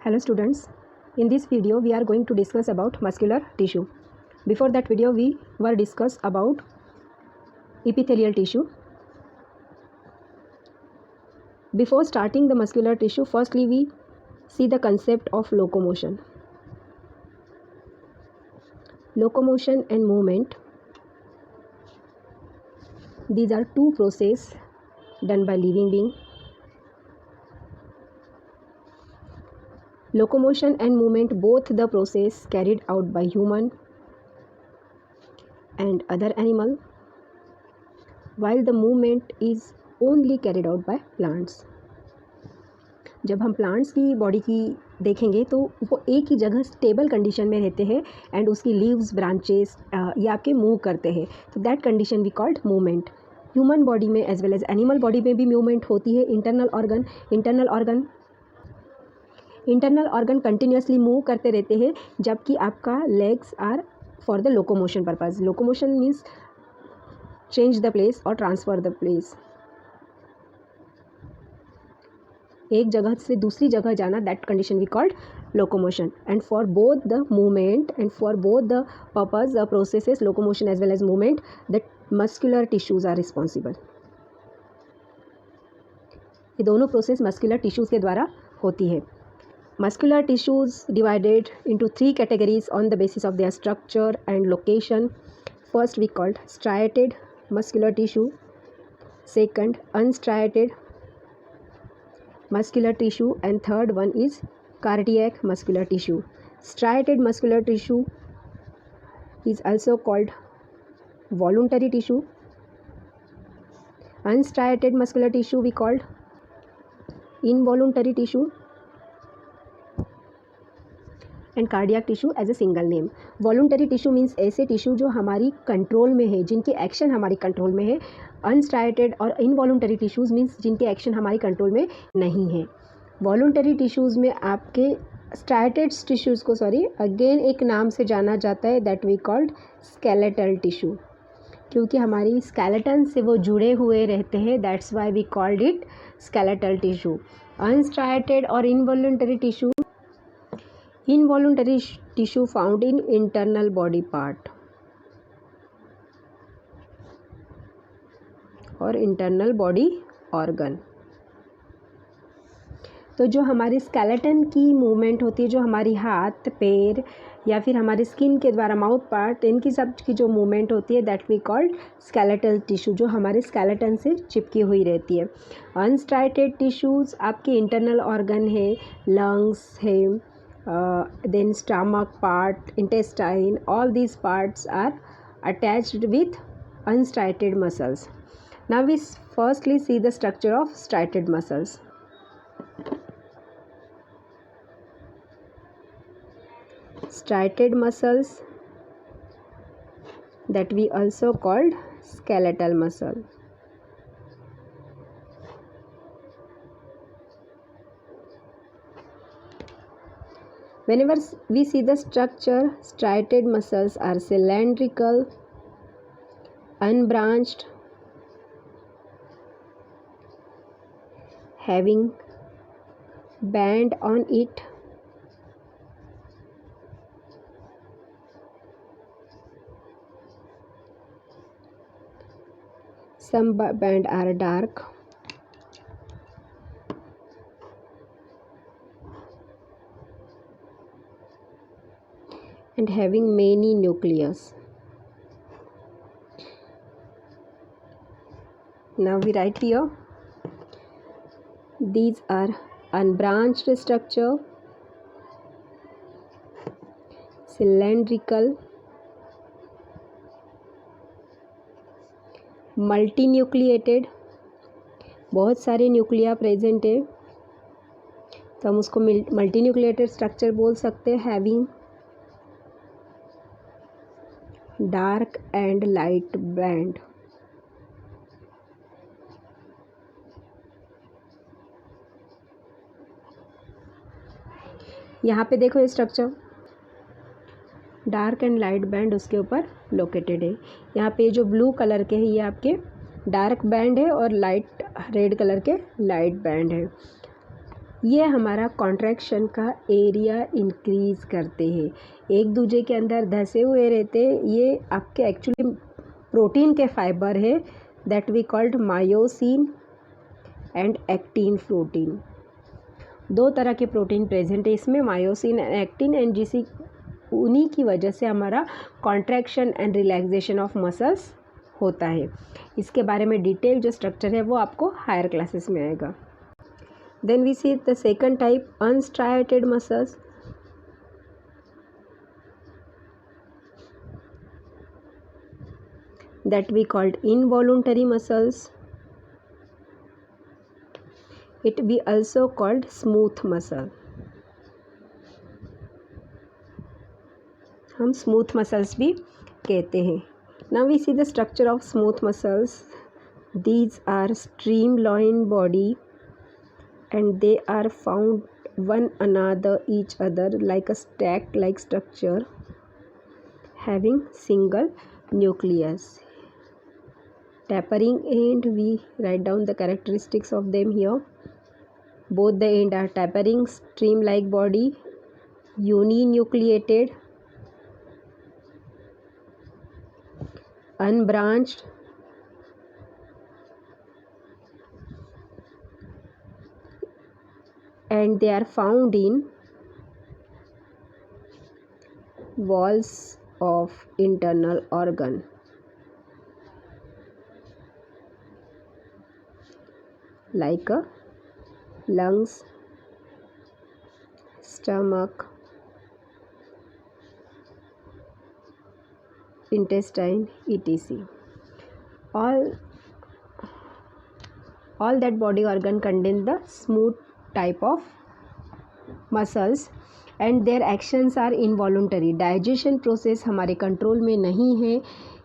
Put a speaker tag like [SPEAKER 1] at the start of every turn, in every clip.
[SPEAKER 1] Hello students, in this video we are going to discuss about muscular tissue. Before that video we were discuss about epithelial tissue. Before starting the muscular tissue, firstly we see the concept of locomotion. Locomotion and movement, these are two processes done by living being. Locomotion and movement, both the process carried out by human and other animal, while the movement is only carried out by plants. जब हम plants की body की देखेंगे तो वो एक ही जगह stable condition में रहते हैं एंड उसकी लीव्स ब्रांचेस ये आपके मूव करते हैं, तो that condition we called movement. Human body में as well as animal body में भी मूवमेंट होती है. इंटरनल ऑर्गन कंटिन्यूसली मूव करते रहते हैं, जबकि आपका legs are for the locomotion purpose. Locomotion means change the place और ट्रांसफ़र द प्लेस, एक जगह से दूसरी जगह जाना, that condition we called locomotion. And for both the movement and for both the purpose the processes locomotion as well as movement, the muscular tissues are responsible. ये दोनों process muscular tissues के द्वारा होती है. Muscular tissues divided into three categories on the basis of their structure and location. First we called striated muscular tissue. Second, unstriated muscular tissue, and third one is cardiac muscular tissue. Striated muscular tissue is also called voluntary tissue. Unstriated muscular tissue we called involuntary tissue, and cardiac tissue as a single name. Voluntary tissue means ऐसे tissue जो हमारी control में है, जिनकी action हमारी control में है. Unstriated और इनवॉलुंटरी टिश्यूज़ मीन्स जिनके एक्शन हमारी कंट्रोल में नहीं है. वॉलुंटरी टिश्यूज़ में आपके स्ट्राइटेड टिश्यूज़ को अगेन एक नाम से जाना जाता है, that we called skeletal tissue, क्योंकि हमारी स्केलेटन से वो जुड़े हुए रहते हैं, that's why we called it skeletal tissue. Unstriated और involuntary tissue, involuntary tissue found in internal body part और internal body organ. तो जो हमारी स्केलेटन की मूवमेंट होती है, जो हमारी हाथ पैर या फिर हमारी स्किन के द्वारा माउथ पार्ट, इनकी सब की जो मूवमेंट होती है, that we called skeletal tissue, जो हमारे स्केलेटन से चिपकी हुई रहती है. अनस्ट्राइटेड टिश्यूज़ आपके इंटरनल ऑर्गन है, लंग्स है, then stomach part, intestine, all these parts are attached with unstriated muscles. Now we firstly see the structure of striated muscles. Striated muscles, that we also called skeletal muscle. Whenever we see the structure, striated muscles are cylindrical, unbranched, having band on it, some band are dark, and having many nucleus. Now we write here, these are unbranched structure, cylindrical, multinucleated, बहुत सारे Nucleya present है, तो हम उसको multinucleated structure बोल सकते हैं. Having dark and light band. यहाँ पे देखो ये structure dark and light band उसके ऊपर लोकेटेड है. यहाँ पे जो ब्लू कलर के है ये आपके डार्क बैंड है और लाइट रेड कलर के लाइट बैंड है. ये हमारा कॉन्ट्रैक्शन का एरिया इंक्रीज़ करते हैं, एक दूसरे के अंदर धसे हुए रहते। ये आपके एक्चुअली प्रोटीन के फाइबर है that we called myosin and actin protein. दो तरह के प्रोटीन प्रेजेंट है इसमें, मायोसिन एंड एक्टिन, एंड उन्हीं की वजह से हमारा contraction and relaxation of muscles होता है। इसके बारे में डिटेल जो स्ट्रक्चर है वो आपको हायर क्लासेस में आएगा। Then we see the second type, unstriated muscles. that we called involuntary muscles. It be also called smooth muscle. हम smooth muscles भी कहते हैं। Now we see the structure of smooth muscles. These are streamlined body and they are found one another each other like a stack like structure having single nucleus. Tapering end, we write down the characteristics of them here. Both the end are tapering, stream-like body, uninucleated, unbranched, and they are found in walls of internal organ like lungs, stomach, intestine, etc. All that body organ contain the smooth type of muscles and their actions are involuntary. Digestion process हमारे control में नहीं है,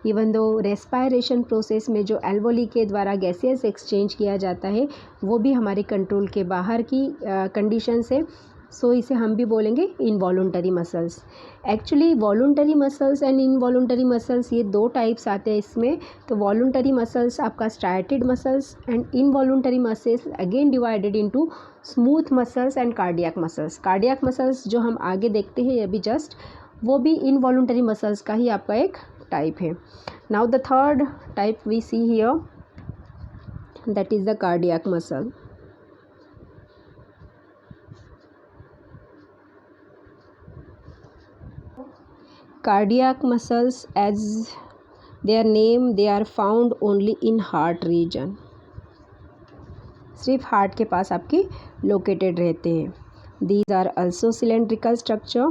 [SPEAKER 1] even though respiration process में जो alveoli के द्वारा gases exchange किया जाता है वो भी हमारे कंट्रोल के बाहर की कंडीशंस है। सो इसे हम भी बोलेंगे involuntary muscles. Actually voluntary muscles and involuntary muscles ये दो टाइप्स आते हैं इसमें। तो वॉलुंटरी मसल्स आपका striated muscles and involuntary muscles again divided into smooth muscles and cardiac muscles. Cardiac muscles जो हम आगे देखते हैं अभी जस्ट, वो भी इनवॉलुंटरी मसल्स का ही आपका एक टाइप है। Now the third type we see here, that is the cardiac muscle. Cardiac muscles, as their name, they are found only in heart region. सिर्फ हार्ट के पास आपकी लोकेटेड रहते हैं। These are also cylindrical structure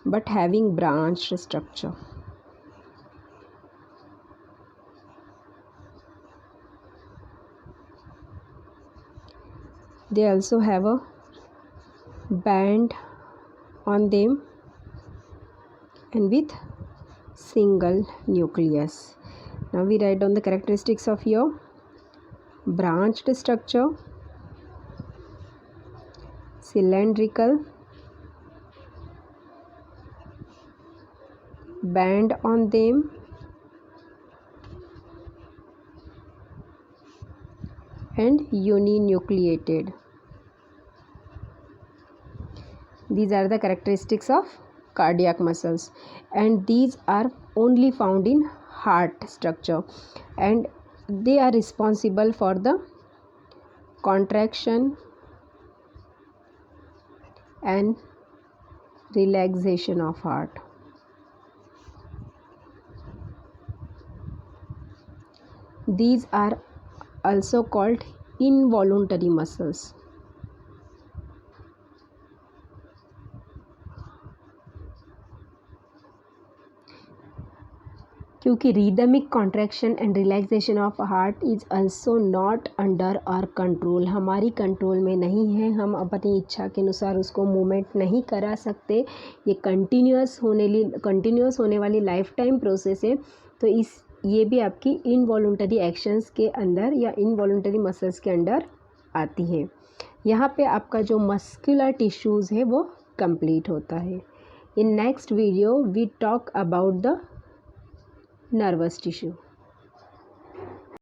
[SPEAKER 1] but having branched structure. They also have a band on them and with single nucleus. Now we write down the characteristics of your branched structure, cylindrical, band on them, and uninucleated. These are the characteristics of cardiac muscles and these are only found in heart structure and they are responsible for the contraction and relaxation of heart. These are also called involuntary muscles. क्योंकि rhythmic contraction and relaxation of heart is also not under our control, हमारी control में नहीं है, हम अपनी इच्छा के अनुसार उसको मूवमेंट नहीं करा सकते। ये कंटिन्यूस होने वाली लाइफ टाइम प्रोसेस है। तो ये भी आपकी इनवॉलुंटरी एक्शंस के अंदर या इनवॉलुंटरी मसल्स के अंडर आती है। यहाँ पे आपका जो मस्कुलर टिश्यूज़ है वो कंप्लीट होता है। In next video we talk about the nervous tissue.